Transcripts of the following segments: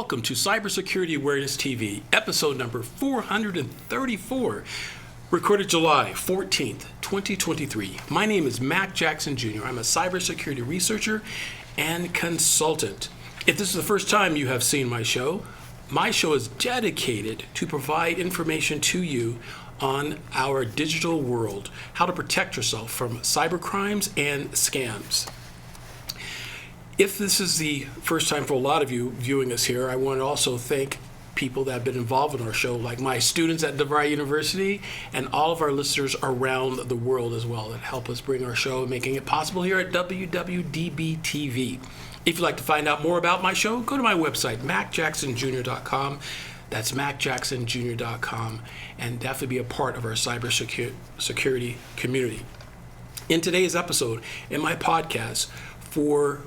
welcome to Cybersecurity Awareness TV, episode number 434, recorded July 14th, 2023. My name is Mac Jackson Jr. I'm a cybersecurity researcher and consultant. If this is the first time you have seen my show is dedicated to provide information to you on our digital world, how to protect yourself from cyber crimes and scams. If this is the first time for a lot of you viewing us here, I want to also thank people that have been involved in our show, like my students at DeVry University and all of our listeners around the world as well that help us bring our show and making it possible here at WWDBTV. If you'd like to find out more about my show, go to my website, MacJacksonJr.com. That's MacJacksonJr.com, and definitely be a part of our cybersecurity community. In today's episode, in my podcast, for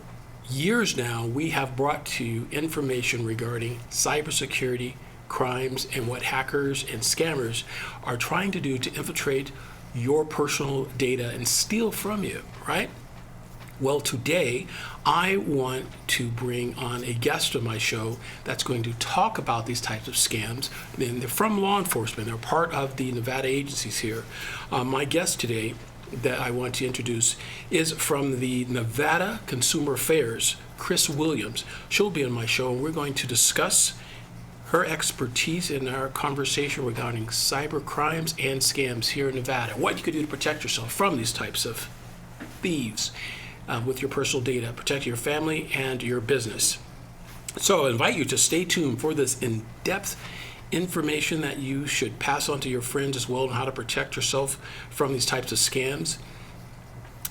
years now, we have brought to you information regarding cybersecurity, crimes, and what hackers and scammers are trying to do to infiltrate your personal data and steal from you, right? Well, today, I want to bring on a guest on my show that's going to talk about these types of scams. And they're from law enforcement. They're part of the Nevada agencies here. My guest today that I want to introduce is from the Nevada Consumer Affairs, Cris Williams. She'll be on my show, and we're going to discuss her expertise in our conversation regarding cyber crimes and scams here in Nevada, what you could do to protect yourself from these types of thieves with your personal data, protect your family and your business. So I invite you to stay tuned for this in-depth information that you should pass on to your friends as well on how to protect yourself from these types of scams.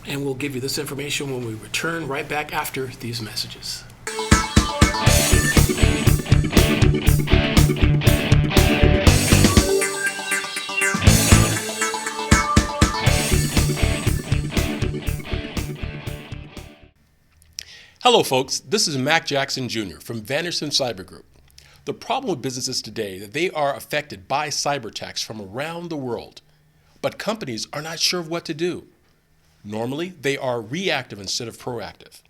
And we'll give you this information when we return right back after these messages. Hello folks, this is Mac Jackson Jr. from Vanderson Cyber Group. The problem with businesses today is that they are affected by cyber attacks from around the world, but companies are not sure of what to do. Normally, they are reactive instead of proactive.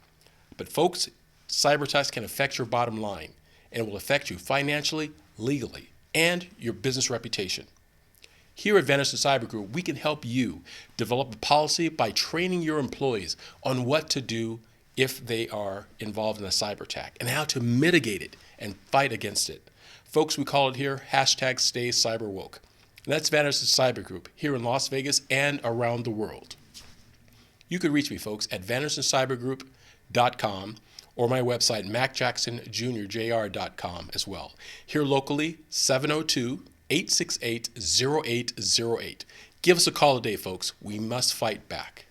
But folks, cyber attacks can affect your bottom line, and it will affect you financially, legally, and your business reputation. Here at Vanderson Cyber Group, we can help you develop a policy by training your employees on what to do if they are involved in a cyber attack and how to mitigate it and fight against it. Folks, we call it here #StayCyberWoke. And that's Vanderson Cyber Group here in Las Vegas and around the world. You can reach me, folks, at VandersonCyberGroup.com or my website, MacJacksonJr.com as well. Here locally, 702-868-0808. Give us a call today, folks. We must fight back.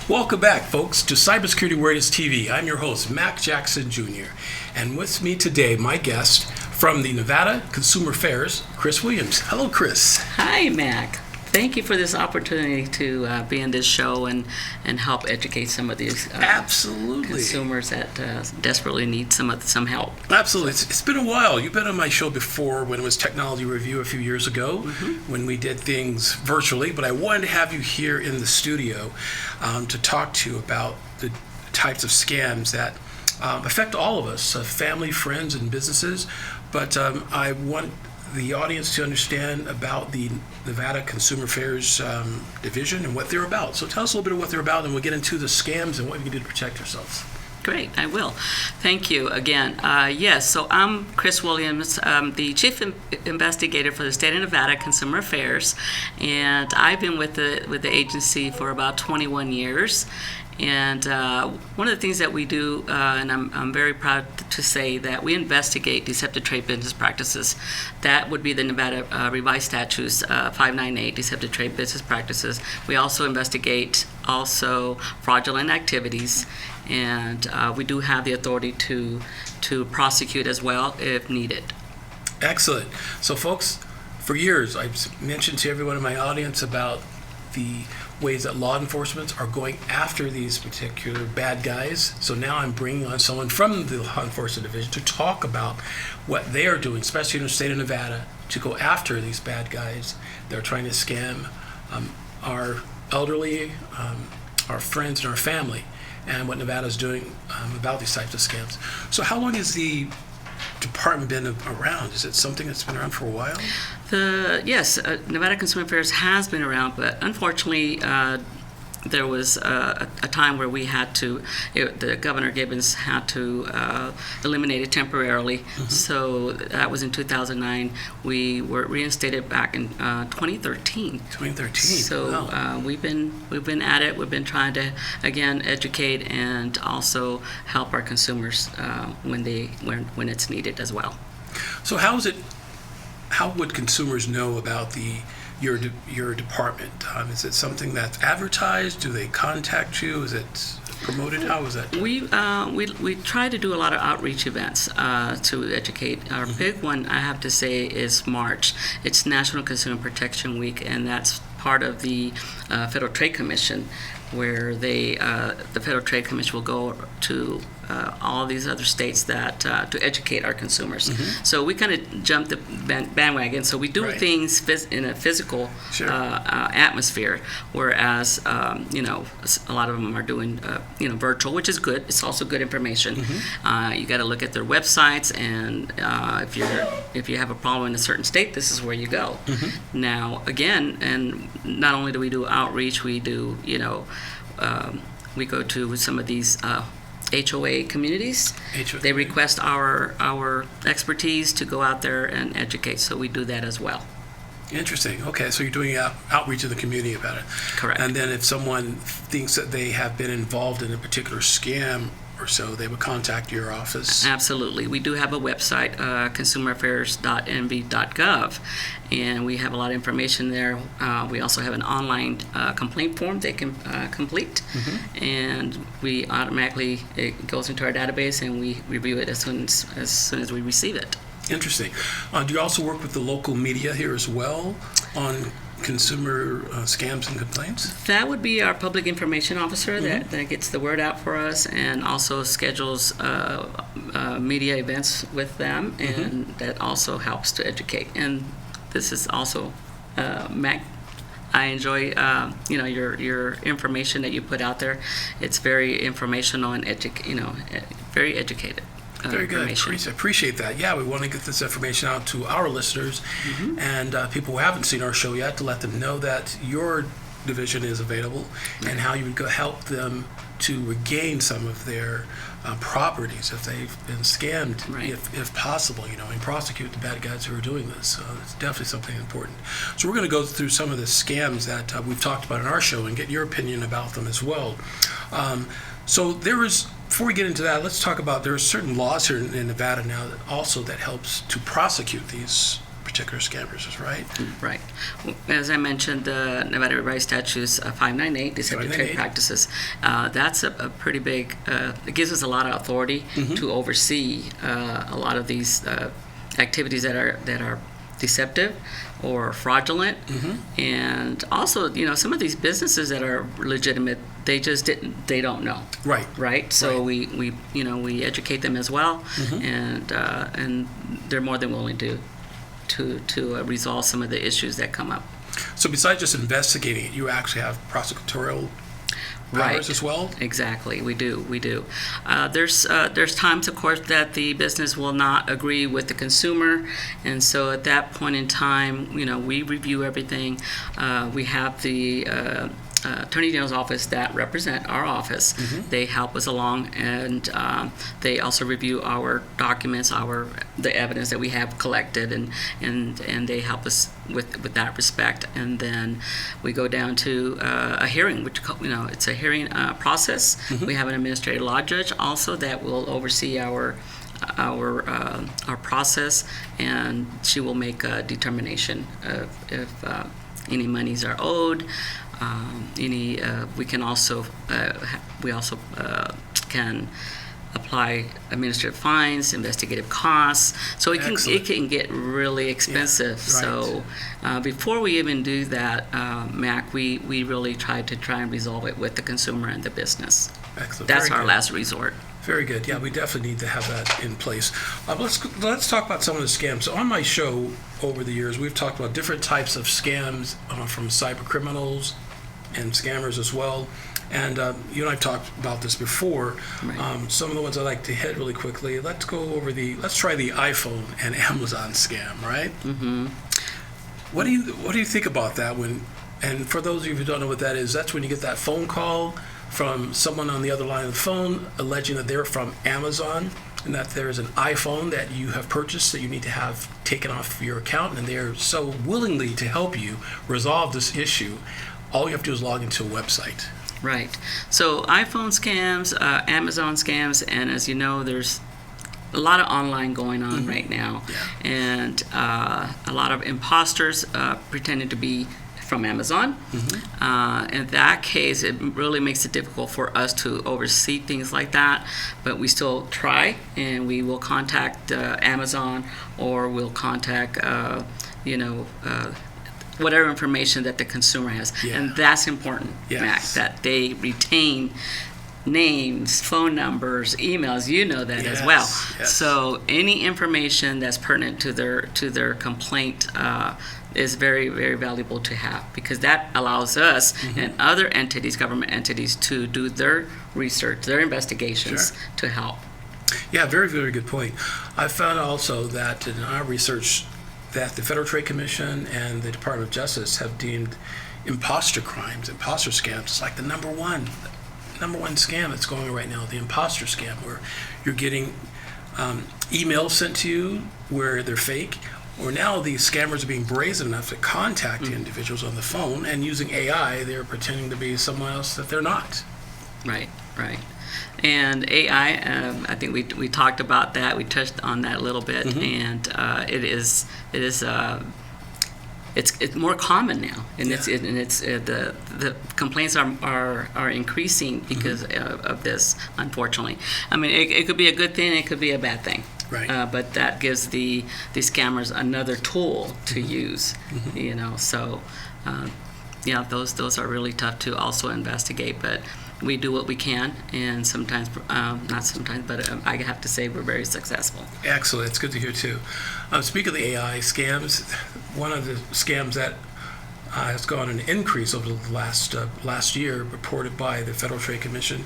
Welcome back, folks, to Cybersecurity Awareness TV. I'm your host, Mac Jackson Jr. And with me today, my guest from the Nevada Consumer Affairs, Cris Williams. Hello, Cris. Hi, Mac. Thank you for this opportunity to be in this show and help educate some of these Absolutely. consumers that desperately need some help. Absolutely. It's been a while. You've been on my show before when it was Technology Review a few years ago, when we did things virtually, but I wanted to have you here in the studio to talk to you about the types of scams that affect all of us, family, friends, and businesses. But I want the audience to understand about the Nevada Consumer Affairs Division and what they're about. So tell us a little bit of what they're about, and we'll get into the scams and what you can do to protect yourselves. Great, I will. Thank you again. Yes, so I'm Cris Williams, the Chief Investigator for the State of Nevada Consumer Affairs, and I've been with the agency for about 21 years. And one of the things that we do, and I'm very proud to say that we investigate deceptive trade business practices. That would be the Nevada Revised Statutes 598, deceptive trade business practices. We also investigate fraudulent activities, and we do have the authority to prosecute as well if needed. Excellent. So folks, for years I've mentioned to everyone in my audience about ways that law enforcement are going after these particular bad guys. So now I'm bringing on someone from the law enforcement division to talk about what they are doing, especially in the state of Nevada, to go after these bad guys that are trying to scam our elderly, our friends, and our family, and what Nevada is doing about these types of scams. So how long has the department been around? Is it something that's been around for a while? Yes, Nevada Consumer Affairs has been around, but unfortunately, there was a time where we had to, the Governor Gibbons had to eliminate it temporarily. So that was in 2009. We were reinstated back in 2013. 2013. So wow. we've been at it. We've been trying to again educate and also help our consumers when it's needed as well. So how would consumers know about your department? Is it something that's advertised? Do they contact you? Is it promoted? How is that? We try to do a lot of outreach events to educate. Our big one, I have to say, is March. It's National Consumer Protection Week, and that's part of the Federal Trade Commission, where the Federal Trade Commission will go to all these other states that to educate our consumers. So we kind of jumped the bandwagon. So we do Right. things in a physical Sure. atmosphere, whereas a lot of them are doing virtual, which is good. It's also good information. You got to look at their websites, and if you have a problem in a certain state, this is where you go. Now again, and not only do we do outreach, we do we go to some of these HOA communities. They request our expertise to go out there and educate, so we do that as well. Interesting. Okay, so you're doing outreach in the community about it. Correct. And then if someone thinks that they have been involved in a particular scam or so, they would contact your office. Absolutely. We do have a website, consumeraffairs.nv.gov, and we have a lot of information there. We also have an online complaint form they can complete, and we automatically, it goes into our database, and we review it as soon as we receive it. Interesting. Do you also work with the local media here as well on consumer scams and complaints? That would be our public information officer that gets the word out for us, and also schedules media events with them, and that also helps to educate. And this is also, Mac, I enjoy your information that you put out there. It's very informational and very educated. Very good, Cris. I appreciate that. Yeah, we want to get this information out to our listeners and people who haven't seen our show yet, to let them know that your division is available and how you would help them to regain some of their properties if they've been scammed, if possible, and prosecute the bad guys who are doing this. So it's definitely something important. So we're going to go through some of the scams that we've talked about in our show and get your opinion about them as well. Before we get into that, let's talk about, there are certain laws here in Nevada now that helps to prosecute these particular scammers, right? Right. As I mentioned, the Nevada Revised Statutes 598, Deceptive Trade Practices, that's a pretty big, it gives us a lot of authority to oversee a lot of these activities that are deceptive or fraudulent, and also some of these businesses that are legitimate, they don't know. Right. So we educate them as well, and they're more than willing to resolve some of the issues that come up. So besides just investigating it, you actually have prosecutorial powers as well? Exactly, we do. There's times, of course, that the business will not agree with the consumer, and so at that point in time, we review everything. We have the Attorney General's office that represent our office. They help us along, and they also review our documents, the evidence that we have collected, and they help us with that respect. And then we go down to a hearing, which it's a hearing process. We have an administrative law judge also that will oversee our process, and she will make a determination of if any monies are owed. We can also can apply administrative fines, investigative costs. So it Excellent. can get really expensive. Yeah, right. So before we even do that, Mac, we really try and resolve it with the consumer and the business. Excellent. That's Very our good. last resort. Very good. Yeah, we definitely need to have that in place. Let's talk about some of the scams. So on my show over the years, we've talked about different types of scams from cyber criminals and scammers as well. And you and I talked about this before. Right. Some of the ones I like to hit really quickly. Let's try the iPhone and Amazon scam, right? Mm-hmm. What do you think about that? And for those of you who don't know what that is, that's when you get that phone call from someone on the other line of the phone alleging that they're from Amazon and that there's an iPhone that you have purchased that you need to have taken off your account, and they're so willingly to help you resolve this issue. All you have to do is log into a website. Right. So iPhone scams, Amazon scams, and as you know, there's a lot of online going on right now, Yeah. and a lot of imposters pretending to be from Amazon. In that case, it really makes it difficult for us to oversee things like that, but we still try, and we will contact Amazon, or we'll contact whatever information that the consumer has. Yeah. And that's important, Yes. Mac, that they retain names, phone numbers, emails. You know that as well. Yes. So any information that's pertinent to their complaint is very, very valuable to have, because that allows us and other entities, government entities, to do their research, their investigations Sure. to help. Yeah, very, very good point. I found also that in our research that the Federal Trade Commission and the Department of Justice have deemed imposter crimes, imposter scams, is like the number one scam that's going on right now, the imposter scam, where you're getting emails sent to you where they're fake, or now these scammers are being brazen enough to contact individuals on the phone, and using AI, they're pretending to be someone else that they're not. Right. And AI, I think we talked about that. We touched on that a little bit, and it's more common now, and Yeah. the complaints are increasing because of this. Unfortunately, I mean it could be a good thing, it could be a bad thing. Right. But that gives the scammers another tool to use. So those are really tough to also investigate, but we do what we can, and sometimes, not sometimes, but I have to say we're very successful. Excellent. It's good to hear, too. Speaking of the AI scams, one of the scams that has gone an increase over the last year, reported by the Federal Trade Commission,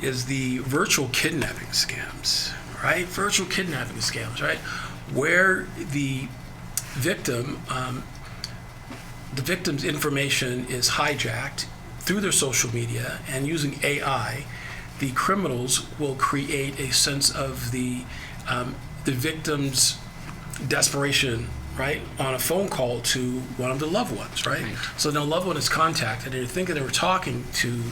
is the virtual kidnapping scams, right? Virtual kidnapping scams, right? Where the victim's information is hijacked through their social media, and using AI, the criminals will create a sense of the victim's desperation, right, on a phone call to one of the loved ones, right? So the loved one is contacted, and they're thinking they were talking to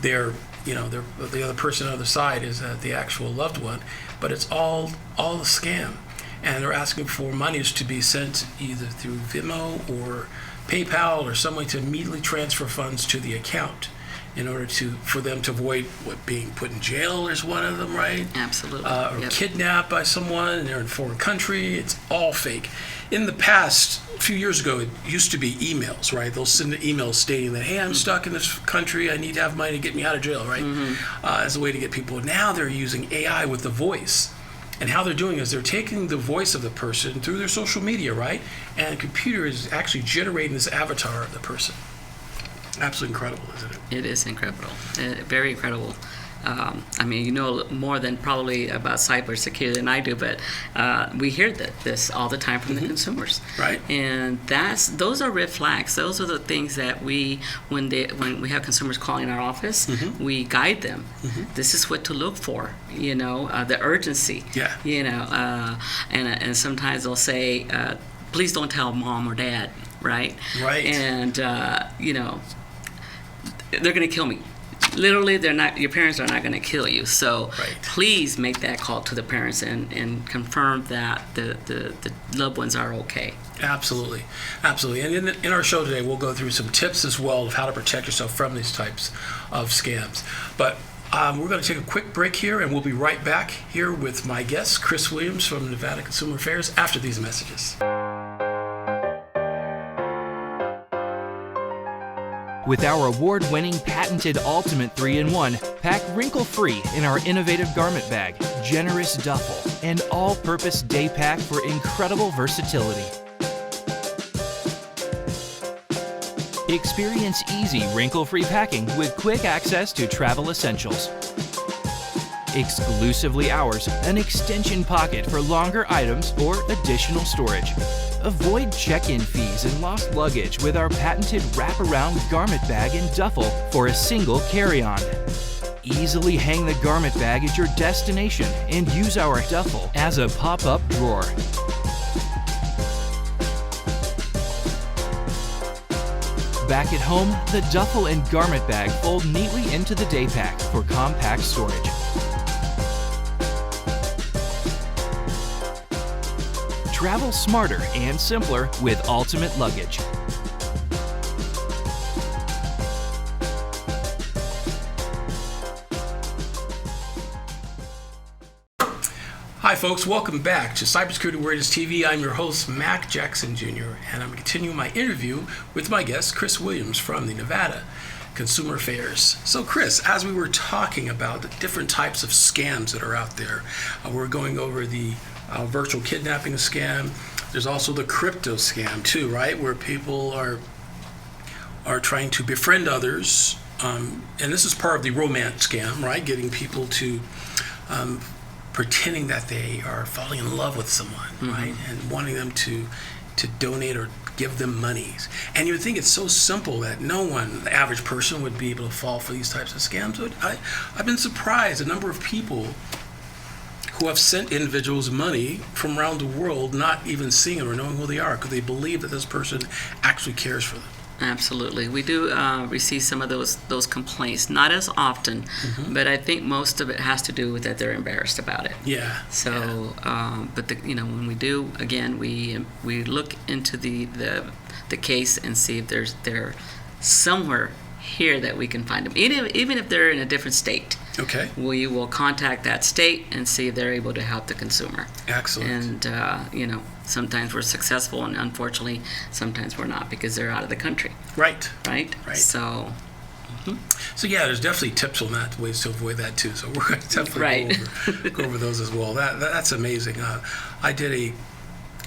the other person on the other side is the actual loved one, but it's all a scam, and they're asking for monies to be sent either through Venmo or PayPal or some way to immediately transfer funds to the account in order for them to avoid being put in jail is one of them, right? Absolutely. Or Yep. kidnapped by someone and they're in a foreign country. It's all fake. In the past, a few years ago, it used to be emails, right? They'll send an email stating that, hey, I'm stuck in this country. I need to have money to get me out of jail, right? As a way to get people. Now they're using AI with the voice. And how they're doing is they're taking the voice of the person through their social media, right? And the computer is actually generating this avatar of the person. Absolutely incredible, isn't it? It is incredible, very incredible. I mean, you know more than probably about cybersecurity than I do, but we hear this all the time from the consumers. Right. And those are red flags. Those are the things that when we have consumers calling our office, we guide them. This is what to look for. The urgency. Yeah. And sometimes they'll say, please don't tell mom or dad. Right. Right. And they're going to kill me. Literally, they're not. Your parents are not going to kill you. So please make that call to the parents and confirm that the loved ones are okay. Absolutely. And in our show today, we'll go through some tips as well of how to protect yourself from these types of scams. But We're going to take a quick break here, and we'll be right back here with my guest, Cris Williams from Nevada Consumer Affairs, after these messages. With our award-winning patented Ultimate 3-in-1, pack wrinkle-free in our innovative garment bag, generous duffel, and all-purpose day pack for incredible versatility. Experience easy wrinkle-free packing with quick access to travel essentials. Exclusively ours, an extension pocket for longer items or additional storage. Avoid check-in fees and lost luggage with our patented wraparound garment bag and duffel for a single carry-on. Easily hang the garment bag at your destination and use our duffel as a pop-up drawer. Back at home, the duffel and garment bag fold neatly into the day pack for compact storage. Travel smarter and simpler with Ultimate Luggage. Hi folks, welcome back to Cybersecurity Awareness TV. I'm your host, Mac Jackson Jr., and I'm continuing my interview with my guest, Cris Williams from the Nevada Consumer Affairs. So Cris, as we were talking about the different types of scams that are out there, we're going over the virtual kidnapping scam. There's also the crypto scam too, right? Where people are trying to befriend others, and this is part of the romance scam, right? Getting people to pretending that they are falling in love with someone, right? And wanting them to donate or give them money. And you would think it's so simple that no one, the average person, would be able to fall for these types of scams. But I've been surprised, a number of people who have sent individuals money from around the world not even seeing them or knowing who they are because they believe that this person actually cares for them. Absolutely. We do receive some of those complaints, not as often, but I think most of it has to do with that they're embarrassed about it. Yeah. So, but when we do, again, we look into the case and see if they're somewhere here that we can find them, even if they're in a different state. Okay. We will contact that state and see if they're able to help the consumer. Excellent. And sometimes we're successful, and unfortunately, sometimes we're not because they're out of the country. Right. Right. So. So yeah, there's definitely tips on that, ways to avoid that too. So we're going to definitely go over those as well. That's amazing. I did a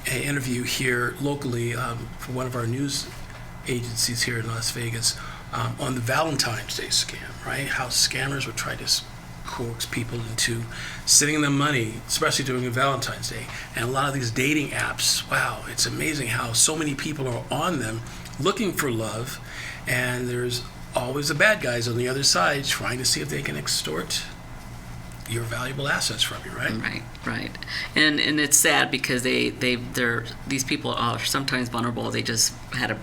interview here locally for one of our news agencies here in Las Vegas on the Valentine's Day scam, right? How scammers would try to coax people into sending them money, especially during Valentine's Day. And a lot of these dating apps, wow, it's amazing how so many people are on them looking for love, and there's always the bad guys on the other side trying to see if they can extort your valuable assets from you, right? Right. And it's sad because these people are sometimes vulnerable. They just had a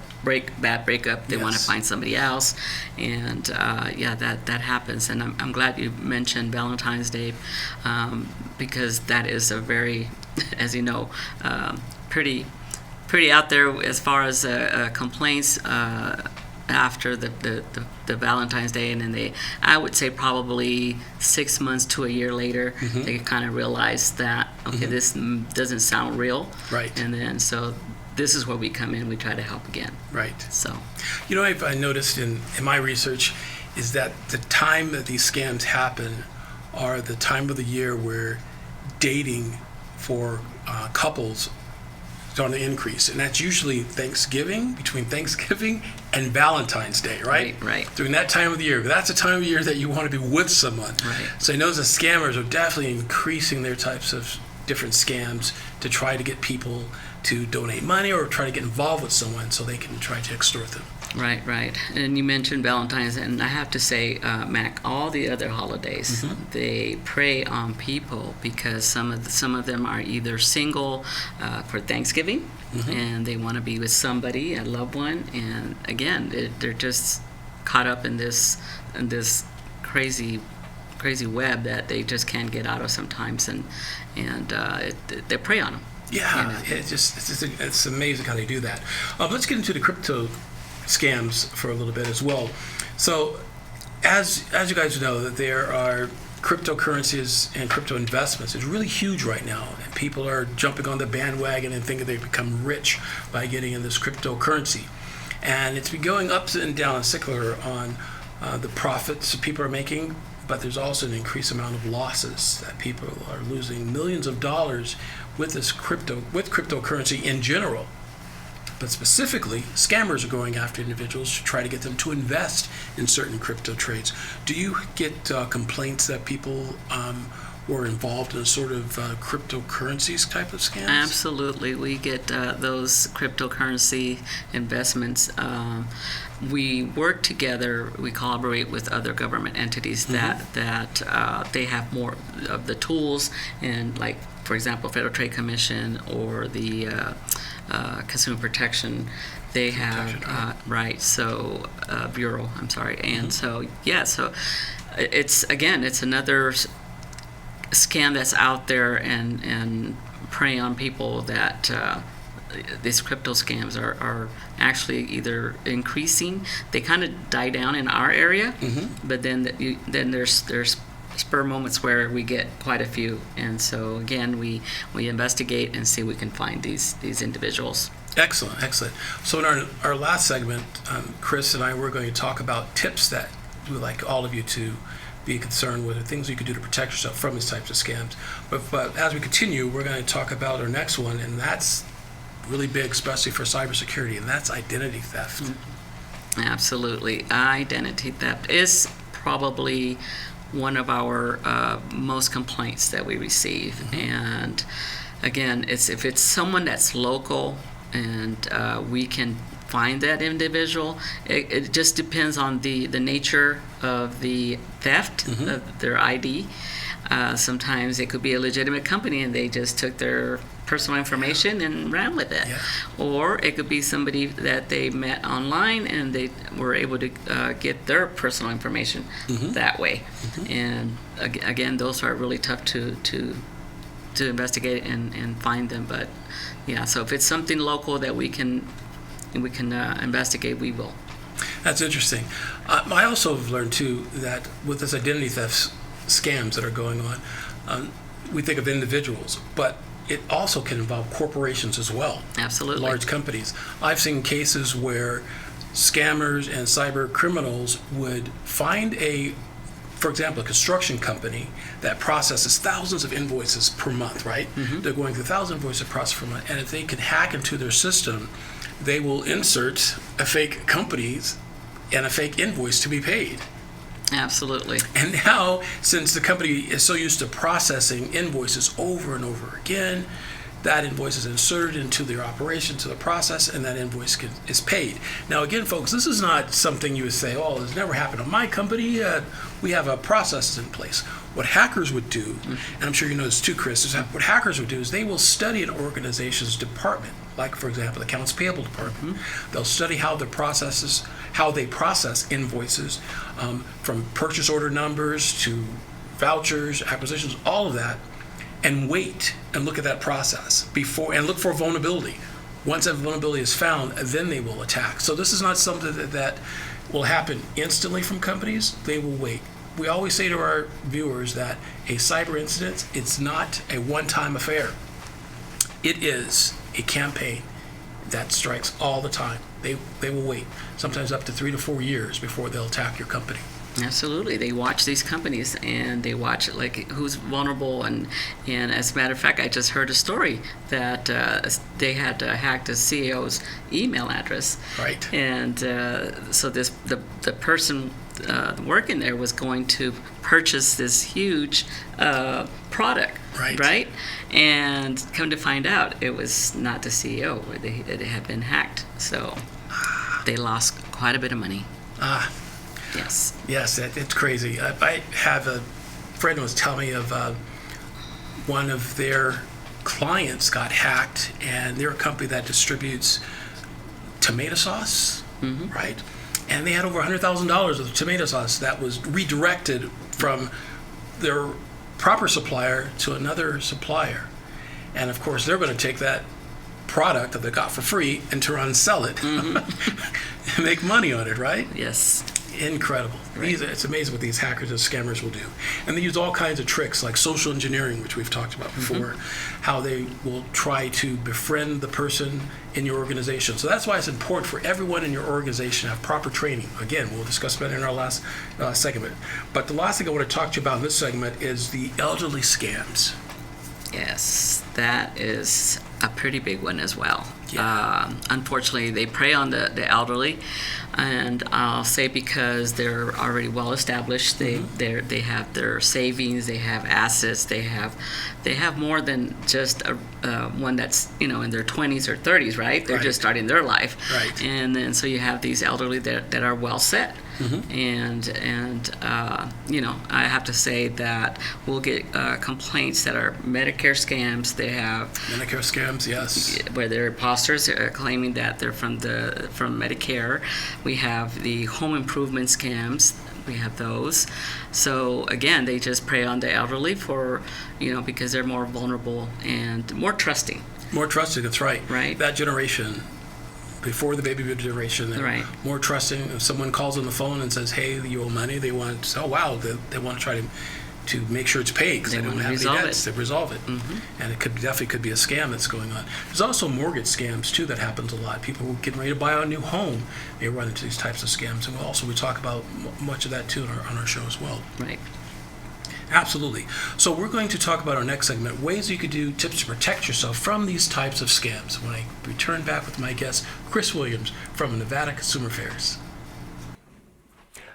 bad breakup. They want to find somebody else, and that happens. And I'm glad you mentioned Valentine's Day because that is a very, as you know, pretty out there as far as complaints. After the Valentine's Day, and then I would say probably 6 months to a year later, they kind of realize that, okay, this doesn't sound real. Right. And then, so this is where we come in, we try to help again. Right. So. I've noticed in my research is that the time that these scams happen are the time of the year where dating for couples on the increase, and that's usually between Thanksgiving and Valentine's Day, right? Right. During that time of the year, that's the time of the year that you want to be with someone. Right. So I know the scammers are definitely increasing their types of different scams to try to get people to donate money or try to get involved with someone so they can try to extort them. Right. And you mentioned Valentine's, and I have to say, Mac, all the other holidays, they prey on people because some of them are either single for Thanksgiving, and they want to be with somebody, a loved one, and again, they're just caught up in this crazy web that they just can't get out of sometimes, and they prey on them. Yeah, it's amazing how they do that. Let's get into the crypto scams for a little bit as well. So as you guys know, that there are cryptocurrencies and crypto investments is really huge right now, and people are jumping on the bandwagon and thinking they've become rich by getting in this cryptocurrency. And it's been going up and down in secular on the profits that people are making, but there's also an increased amount of losses that people are losing millions of dollars with cryptocurrency in general. But specifically, scammers are going after individuals to try to get them to invest in certain crypto trades. Do you get complaints that people were involved in a sort of cryptocurrencies type of scams? Absolutely. We get those cryptocurrency investments. We work together, we collaborate with other government entities that they have more of the tools, and like, for example, Federal Trade Commission or the Consumer Protection, they have, Bureau, I'm sorry. And so it's another scam that's out there and prey on people that these crypto scams are actually either increasing. They kind of die down in our area, but then there's spur moments where we get quite a few, and so again we investigate and see if we can find these individuals. Excellent. So in our last segment, Cris and I were going to talk about tips that we would like all of you to be concerned with, things you can do to protect yourself from these types of scams. But as we continue, we're going to talk about our next one, and that's really big, especially for cybersecurity, and that's identity theft. Absolutely. Identity theft is probably one of our most complaints that we receive. And again, if it's someone that's local and we can find that individual, it just depends on the nature of the theft of their ID. Sometimes it could be a legitimate company and they just took their personal information and ran with it. Or it could be somebody that they met online and they were able to get their personal information that way. And again, those are really tough to investigate and find them. But yeah, so if it's something local that we can investigate, we will. That's interesting. I also have learned too that with this identity theft scams that are going on, we think of individuals, but it also can involve corporations as well. Absolutely. Large companies. I've seen cases where scammers and cyber criminals would find for example, a construction company that processes thousands of invoices per month, right? They're going through 1,000 invoices processed per month, and if they can hack into their system, they will insert a fake company and a fake invoice to be paid. Absolutely. And now, since the company is so used to processing invoices over and over again, that invoice is inserted into their operation, to the process, and that invoice is paid. Now, again, folks, this is not something you would say, oh, it's never happened in my company. We have a process in place. What hackers would do, and I'm sure you know this too, Cris, is what hackers would do is they will study an organization's department, like, for example, the accounts payable department. They'll study how they process invoices, from purchase order numbers to vouchers, acquisitions, all of that, and wait and look at that process before and look for vulnerability. Once that vulnerability is found, then they will attack. So this is not something that will happen instantly from companies. They will wait. We always say to our viewers that a cyber incident, it's not a one-time affair. It is a campaign that strikes all the time. They will wait, sometimes up to 3 to 4 years before they'll attack your company. Absolutely. They watch these companies and they watch like who's vulnerable, and as a matter of fact, I just heard a story that they had hacked a CEO's email address. Right. And so the person working there was going to purchase this huge product. Right. And come to find out, it was not the CEO. It had been hacked. So they lost quite a bit of money. Yes. Yes, it's crazy. I have a friend who was telling me of one of their clients got hacked, and they're a company that distributes tomato sauce, right? And they had over $100,000 of tomato sauce that was redirected from their proper supplier to another supplier. And of course, they're going to take that product that they got for free and turn around and sell it and make money on it, right? Yes. Incredible. Right. It's amazing what these hackers and scammers will do. And they use all kinds of tricks like social engineering, which we've talked about before, how they will try to befriend the person in your organization. So that's why it's important for everyone in your organization to have proper training. Again, we'll discuss that in our last segment. But the last thing I want to talk to you about in this segment is the elderly scams. Yes, that is a pretty big one as well. Yeah. Unfortunately, they prey on the elderly, and I'll say because they're already well established, they have their savings, they have assets, they have more than just one that's in their 20s or 30s, right? They're just starting their life, Right. And then so you have these elderly that are well set. And I have to say that we'll get complaints that are Medicare scams. They have Medicare scams, yes. where they're imposters claiming that they're from Medicare. We have the home improvement scams. We have those. So again, they just prey on the elderly because they're more vulnerable and more trusting. More trusting, that's right. Right. That generation, before the baby boomer generation, they're Right. more trusting. If someone calls on the phone and says, hey, you owe money, they want to, they want to try to make sure it's paid because they don't have any debts. They resolve it. And it definitely could be a scam that's going on. There's also mortgage scams, too, that happens a lot. People who are getting ready to buy a new home, they run into these types of scams. And we talk about much of that, too, on our show as well. Right. Absolutely. So we're going to talk about our next segment, ways you could do, tips to protect yourself from these types of scams. When I return back with my guest, Cris Williams from Nevada Consumer Affairs.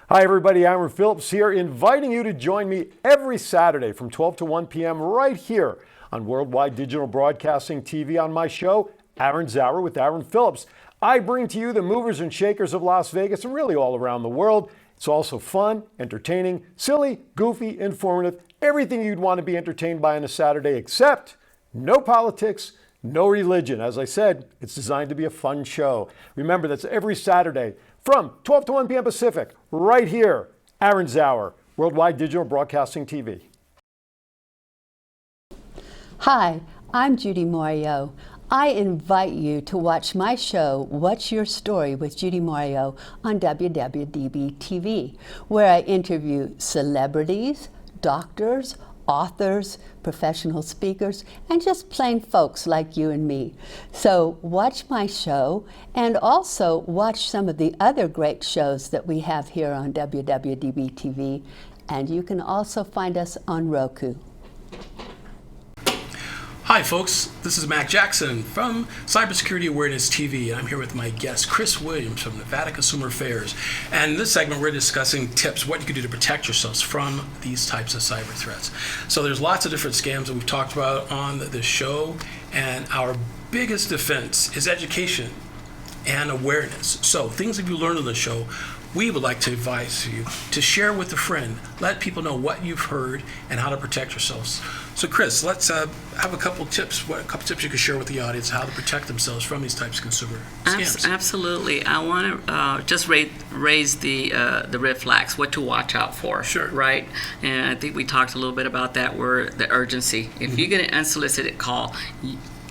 Hi everybody, Aaron Phillips here, inviting you to join me every Saturday from 12 to 1 p.m. right here on Worldwide Digital Broadcasting TV on my show, Aaron's Hour with Aaron Phillips. I bring to you the movers and shakers of Las Vegas and really all around the world. It's also fun, entertaining, silly, goofy, informative, everything you'd want to be entertained by on a Saturday, except no politics, no religion. As I said, it's designed to be a fun show. Remember, that's every Saturday from 12 to 1 p.m. Pacific, right here, Aaron's Hour, Worldwide Digital Broadcasting TV. Hi, I'm Judy Mario. I invite you to watch my show, What's Your Story with Judy Mario on WWDBTV, where I interview celebrities, doctors, authors, professional speakers, and just plain folks like you and me. So watch my show and also watch some of the other great shows that we have here on WWDBTV, and you can also find us on Roku. Hi folks, this is Mac Jackson from Cybersecurity Awareness TV, and I'm here with my guest, Cris Williams from Nevada Consumer Affairs. And in this segment, we're discussing tips, what you can do to protect yourselves from these types of cyber threats. So there's lots of different scams that we've talked about on the show, and our biggest defense is education and awareness. So things that you learned on the show, we would like to advise you to share with a friend. Let people know what you've heard and how to protect yourselves. So, Cris, let's have a couple tips. A couple tips you could share with the audience how to protect themselves from these types of consumer scams. Absolutely. I want to just raise the red flags, what to watch out for. Sure. Right. And I think we talked a little bit about that. Word, the urgency. If you get an unsolicited call,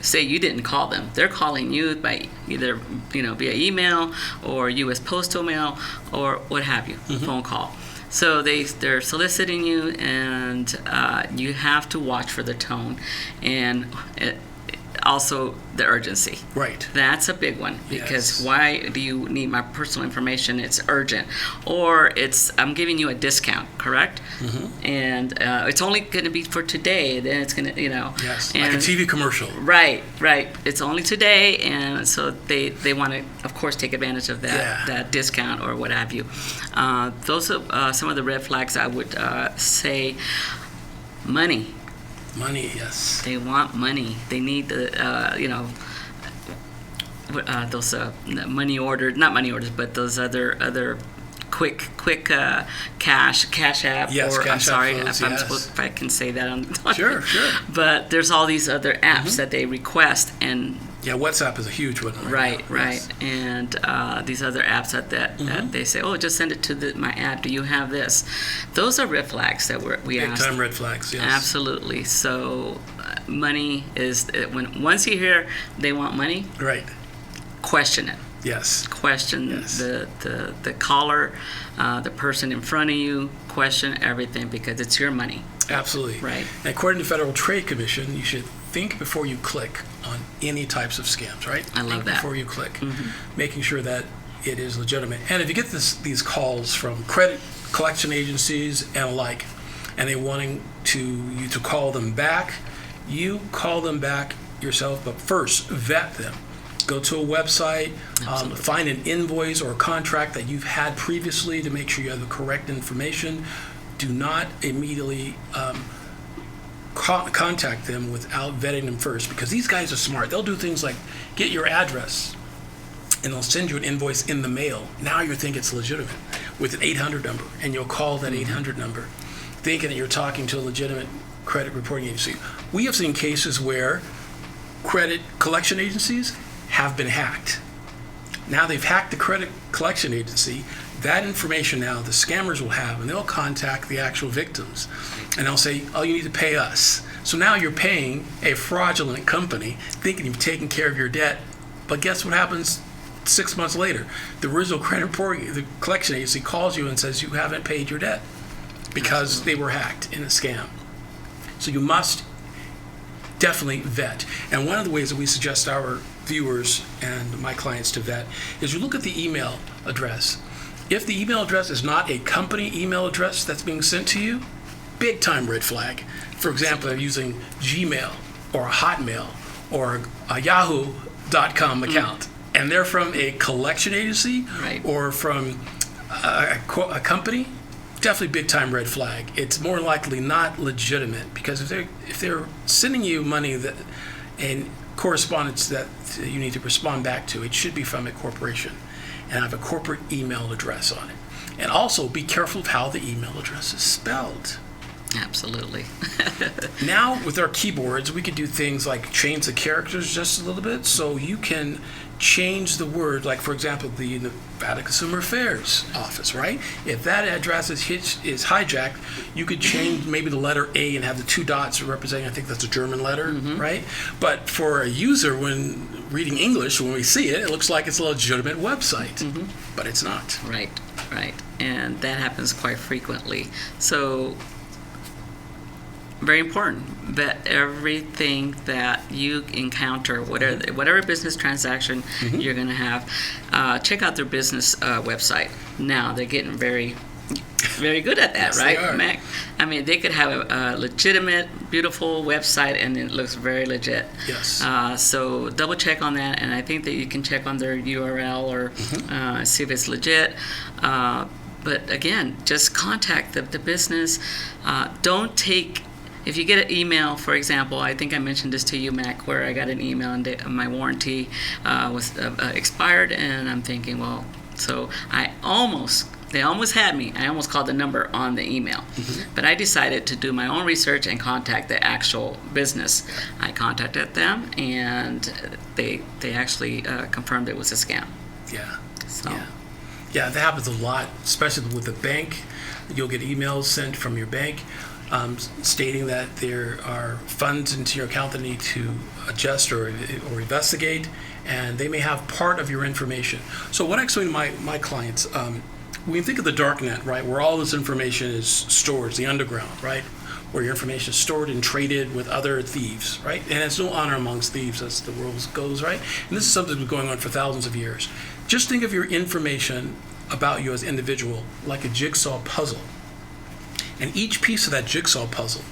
say you didn't call them, they're calling you by either via email or U.S. postal mail or what have you, phone call. So they're soliciting you, and you have to watch for the tone and also the urgency. Right. That's a big one, because Yes. why do you need my personal information? It's urgent, or I'm giving you a discount, correct? And it's only going to be for today. Then it's going to, Yes, and, like a TV commercial. Right. It's only today, and so they want to, of course, take advantage of that discount or what have you. Those are some of the red flags I would say. Money. Money, yes. They want money. They need the, those money orders, not money orders, but those other quick cash app. Yes, or cash I'm sorry app flows, if I'm yes. supposed, if I can say that on. Sure. But there's all these other apps that they request, and Yeah, WhatsApp is a huge one. right. now. Yes. And these other apps that they say, oh, just send it to my app. Do you have this? Those are red flags that we Big ask. time red flags, yes. Absolutely. So money is once you hear they want money, Right. question it. Yes. Question Yes. the caller, the person in front of you, question everything because it's your money. Absolutely. Right. And according to Federal Trade Commission, you should think before you click on any types of scams, right? I love think that. Before you click, making sure that it is legitimate. And if you get these calls from credit collection agencies and alike, and they wanting you to call them back, you call them back yourself, but first vet them. Go to a website, find an invoice or a contract that you've had previously to make sure you have the correct information. Do not immediately contact them without vetting them first, because these guys are smart. They'll do things like get your address and they'll send you an invoice in the mail. Now you think it's legitimate with an 800 number, and you'll call that 800 number thinking that you're talking to a legitimate credit reporting agency. We have seen cases where credit collection agencies have been hacked. Now they've hacked the credit collection agency. That information now the scammers will have, and they'll contact the actual victims, and they'll say, oh, you need to pay us. So now you're paying a fraudulent company thinking you've taken care of your debt, but guess what happens 6 months later? The original credit reporting, the collection agency calls you and says you haven't paid your debt because they were hacked in a scam. So you must definitely vet. And one of the ways that we suggest our viewers and my clients to vet is you look at the email address. If the email address is not a company email address that's being sent to you, big time red flag. For example, they're using Gmail or a Hotmail or a Yahoo.com account, and they're from a collection agency or from a company, definitely big time red flag. It's more likely not legitimate, because if they're sending you money that and correspondence that you need to respond back to, it should be from a corporation and have a corporate email address on it. And also be careful of how the email address is spelled. Absolutely. Now with our keyboards, we could do things like change the characters just a little bit, so you can change the word, like for example, the Nevada Consumer Affairs office, right? If that address is hijacked, you could change maybe the letter A and have the 2 dots representing, I think that's a German letter, right? But for a user, when reading English, when we see it, it looks like it's a legitimate website, but it's not. Right. And that happens quite frequently. So very important that everything that you encounter, whatever business transaction you're going to have, check out their business website. Now they're getting very, very good at that, Yes, right, they are. Mac? I mean, they could have a legitimate, beautiful website, and it looks very legit. Yes. So double check on that, and I think that you can check on their URL or see if it's legit. But again, just contact the business. Don't take. If you get an email, for example, I think I mentioned this to you, Mac, where I got an email and my warranty was expired, and I'm thinking, well, so they almost had me. I almost called the number on the email. But I decided to do my own research and contact the actual business. I contacted them, and they actually confirmed it was a scam. Yeah. So. Yeah, that happens a lot, especially with the bank. You'll get emails sent from your bank stating that there are funds into your account that need to adjust or investigate, and they may have part of your information. So what I explain to my clients, when you think of the dark net, right, where all this information is stored, the underground, right, where your information is stored and traded with other thieves, right, and it's no honor amongst thieves, as the world goes, right, and this is something that's been going on for thousands of years. Just think of your information about you as an individual like a jigsaw puzzle. And each piece of that jigsaw puzzle,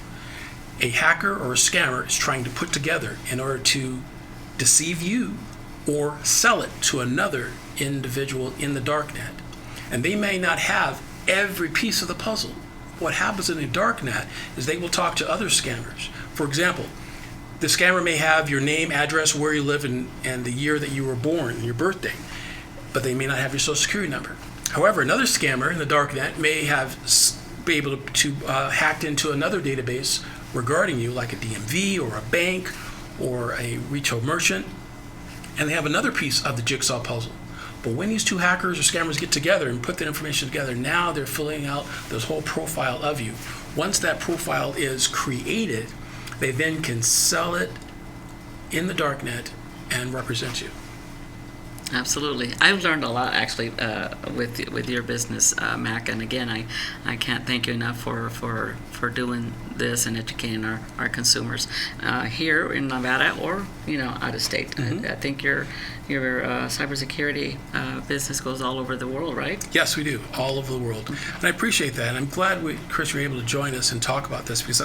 a hacker or a scammer is trying to put together in order to deceive you or sell it to another individual in the darknet. And they may not have every piece of the puzzle. What happens in the darknet is they will talk to other scammers. For example, the scammer may have your name, address, where you live, and the year that you were born, and your birthday, but they may not have your social security number. However, another scammer in the darknet may be able to hack into another database regarding you, like a DMV or a bank or a retail merchant, and they have another piece of the jigsaw puzzle. But when these two hackers or scammers get together and put that information together, now they're filling out this whole profile of you. Once that profile is created, they then can sell it in the darknet and represent you. Absolutely. I've learned a lot actually with your business, Mac. And again, I can't thank you enough for doing this and educating our consumers here in Nevada or out of state. I think your cybersecurity business goes all over the world, right? Yes, we do, all over the world. And I appreciate that. And I'm glad, Chris, you're able to join us and talk about this because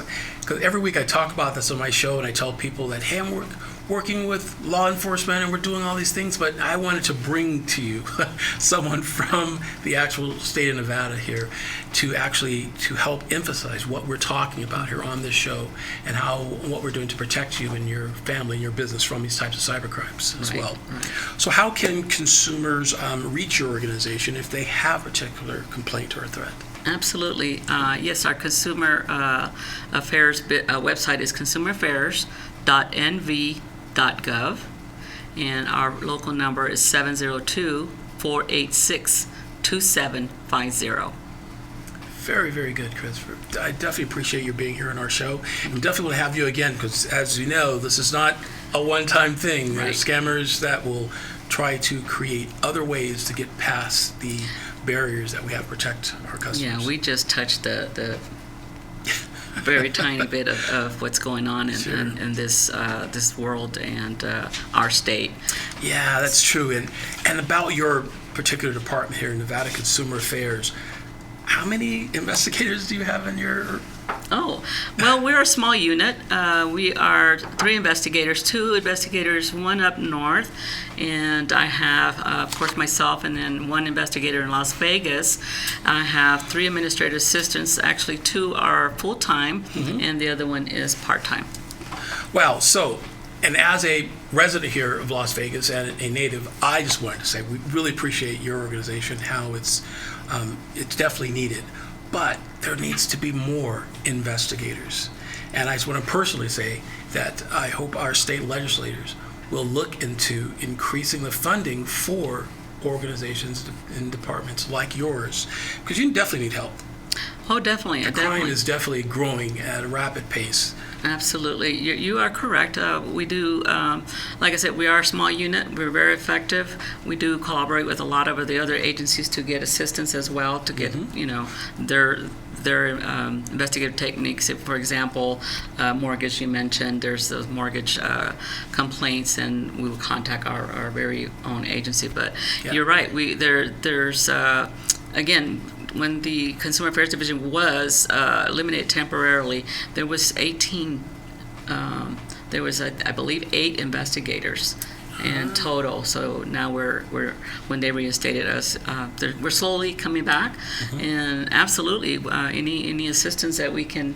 every week I talk about this on my show and I tell people that, hey, I'm working with law enforcement and we're doing all these things, but I wanted to bring to you someone from the actual state of Nevada here to help emphasize what we're talking about here on this show and what we're doing to protect you and your family and your business from these types of cybercrimes as well. Right. So how can consumers reach your organization if they have a particular complaint or a threat? Absolutely. Yes, our consumer affairs website is consumeraffairs.nv.gov, and our local number is 702-486-2750. Very, very good, Chris. I definitely appreciate you being here on our show. And definitely want to have you again because, as you know, this is not a one-time thing. There are scammers that will try to create other ways to get past the barriers that we have to protect our customers. Yeah, we just touched the very tiny bit of what's going on in this world and our state. Yeah, that's true. And about your particular department here in Nevada Consumer Affairs, how many investigators do you have in your... Oh, well, we're a small unit. We are 3 investigators, 2 investigators, 1 up north, and I have, of course, myself and then 1 investigator in Las Vegas. I have 3 administrative assistants. Actually, 2 are full-time, and the other one is part-time. Wow, so, and as a resident here of Las Vegas and a native, I just wanted to say we really appreciate your organization, how it's definitely needed. But there needs to be more investigators. And I just want to personally say that I hope our state legislators will look into increasing the funding for organizations and departments like yours, because you definitely need help. Oh, definitely. The crime is definitely growing at a rapid pace. Absolutely. You are correct. We do, like I said, we are a small unit. We're very effective. We do collaborate with a lot of the other agencies to get assistance as well, to get, their investigative techniques. If, for example, mortgage you mentioned, there's those mortgage complaints, and we will contact our very own agency. But you're right. There's again, when the Consumer Affairs Division was eliminated temporarily, there was 18. There was, I believe, 8 investigators in total. So now we're when they reinstated us, we're slowly coming back, and absolutely any assistance that we can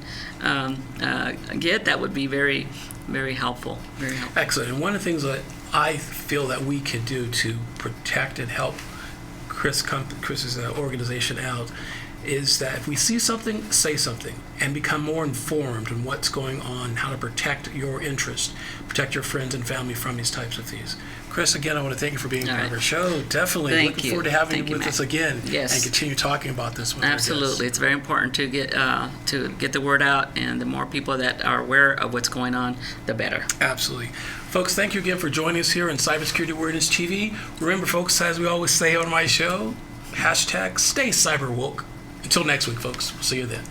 get, that would be very, very helpful. Very helpful. Excellent. And one of the things that I feel that we can do to protect and help Chris's organization out is that if we see something, say something, and become more informed on what's going on, how to protect your interest, protect your friends and family from these types of things. Chris, again, I want to thank you for being part of our show. Definitely looking forward to having you with us again and continue talking about this with Absolutely. our guests. It's very important to get the word out, and the more people that are aware of what's going on, the better. Absolutely. Folks, thank you again for joining us here on Cybersecurity Awareness TV. Remember, folks, as we always say on my show, #stay cyberwoke. Until next week, folks. We'll see you then.